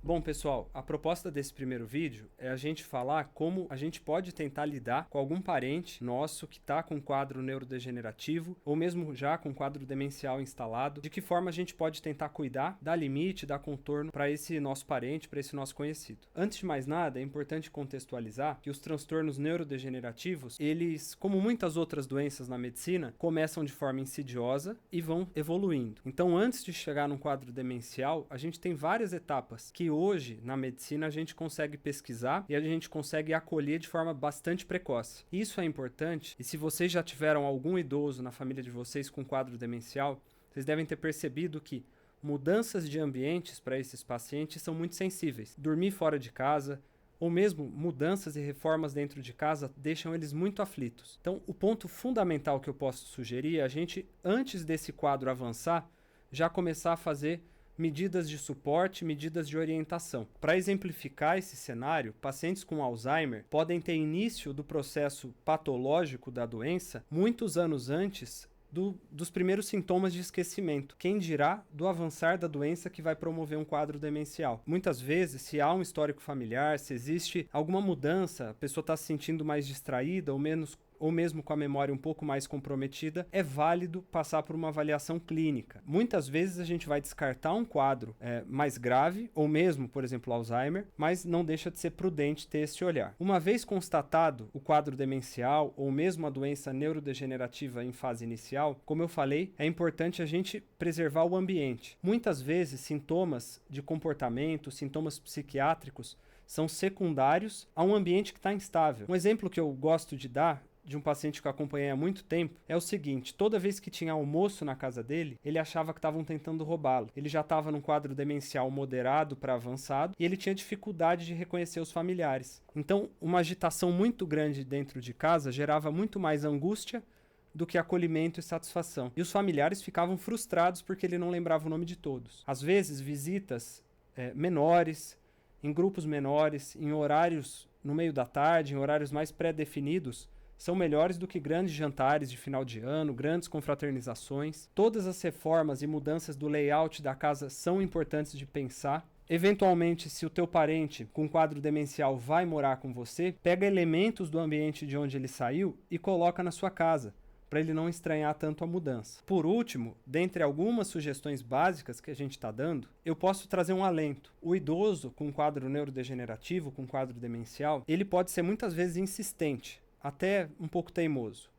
Bom, pessoal, a proposta desse primeiro vídeo é a gente falar como a gente pode tentar lidar com algum parente nosso que está com quadro neurodegenerativo ou mesmo já com quadro demencial instalado, de que forma a gente pode tentar cuidar, dar limite, dar contorno para esse nosso parente, para esse nosso conhecido. Antes de mais nada, é importante contextualizar que os transtornos neurodegenerativos, eles, como muitas outras doenças na medicina, começam de forma insidiosa e vão evoluindo. Então, antes de chegar num quadro demencial, a gente tem várias etapas que hoje, na medicina, a gente consegue pesquisar e a gente consegue acolher de forma bastante precoce. Isso é importante, e se vocês já tiveram algum idoso na família de vocês com quadro demencial, vocês devem ter percebido que mudanças de ambientes para esses pacientes são muito sensíveis. Dormir fora de casa, ou mesmo mudanças e reformas dentro de casa, deixam eles muito aflitos. Então, o ponto fundamental que eu posso sugerir é a gente, antes desse quadro avançar, já começar a fazer medidas de suporte, medidas de orientação. Para exemplificar esse cenário, pacientes com Alzheimer podem ter início do processo patológico da doença muitos anos antes dos primeiros sintomas de esquecimento. Quem dirá do avançar da doença que vai promover um quadro demencial? Muitas vezes, se há um histórico familiar, se existe alguma mudança, a pessoa está se sentindo mais distraída ou mesmo com a memória um pouco mais comprometida, é válido passar por uma avaliação clínica. Muitas vezes a gente vai descartar um quadro mais grave, ou mesmo, por exemplo, Alzheimer, mas não deixa de ser prudente ter esse olhar. Uma vez constatado o quadro demencial, ou mesmo a doença neurodegenerativa em fase inicial, como eu falei, é importante a gente preservar o ambiente. Muitas vezes, sintomas de comportamento, sintomas psiquiátricos, são secundários a um ambiente que está instável. Um exemplo que eu gosto de dar de um paciente que eu acompanhei há muito tempo é o seguinte: toda vez que tinha almoço na casa dele, ele achava que estavam tentando roubá-lo. Ele já estava num quadro demencial moderado para avançado e ele tinha dificuldade de reconhecer os familiares. Então, uma agitação muito grande dentro de casa gerava muito mais angústia do que acolhimento e satisfação. E os familiares ficavam frustrados porque ele não lembrava o nome de todos. Às vezes, visitas menores, em grupos menores, em horários no meio da tarde, em horários mais pré-definidos, são melhores do que grandes jantares de final de ano, grandes confraternizações. Todas as reformas e mudanças do layout da casa são importantes de pensar. Eventualmente, se o teu parente com quadro demencial vai morar com você, pega elementos do ambiente de onde ele saiu e coloca na sua casa, para ele não estranhar tanto a mudança. Por último, dentre algumas sugestões básicas que a gente está dando, eu posso trazer um alento. O idoso com quadro neurodegenerativo, com quadro demencial, ele pode ser muitas vezes insistente, até um pouco teimoso,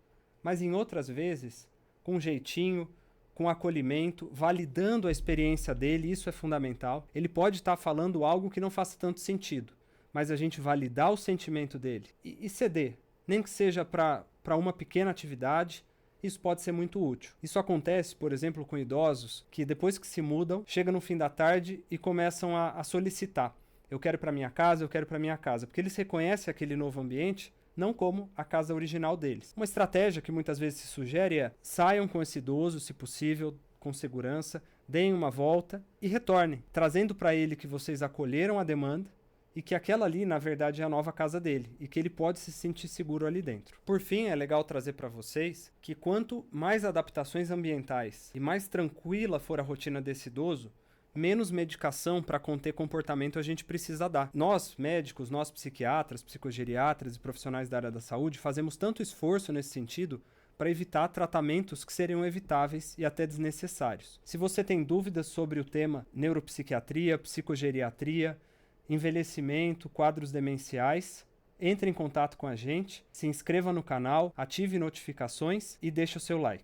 mas em outras vezes, com jeitinho, com acolhimento, validando a experiência dele, isso é fundamental. Ele pode estar falando algo que não faça tanto sentido, mas a gente validar o sentimento dele e ceder, nem que seja para uma pequena atividade, isso pode ser muito útil. Isso acontece, por exemplo, com idosos que depois que se mudam, chegam no fim da tarde e começam a solicitar: eu quero para minha casa, eu quero para minha casa, porque eles reconhecem aquele novo ambiente não como a casa original deles. Uma estratégia que muitas vezes se sugere é: saiam com esse idoso, se possível, com segurança, deem uma volta e retornem, trazendo para ele que vocês acolheram a demanda e que aquela ali, na verdade, é a nova casa dele e que ele pode se sentir seguro ali dentro. Por fim, é legal trazer para vocês que quanto mais adaptações ambientais e mais tranquila for a rotina desse idoso, menos medicação para conter comportamento a gente precisa dar. Nós, médicos, nós psiquiatras, psicogeriatras e profissionais da área da saúde, fazemos tanto esforço nesse sentido para evitar tratamentos que seriam evitáveis e até desnecessários. Se você tem dúvidas sobre o tema neuropsiquiatria, psicogeriatria, envelhecimento, quadros demenciais, entre em contato com a gente, se inscreva no canal, ative notificações e deixe o seu like.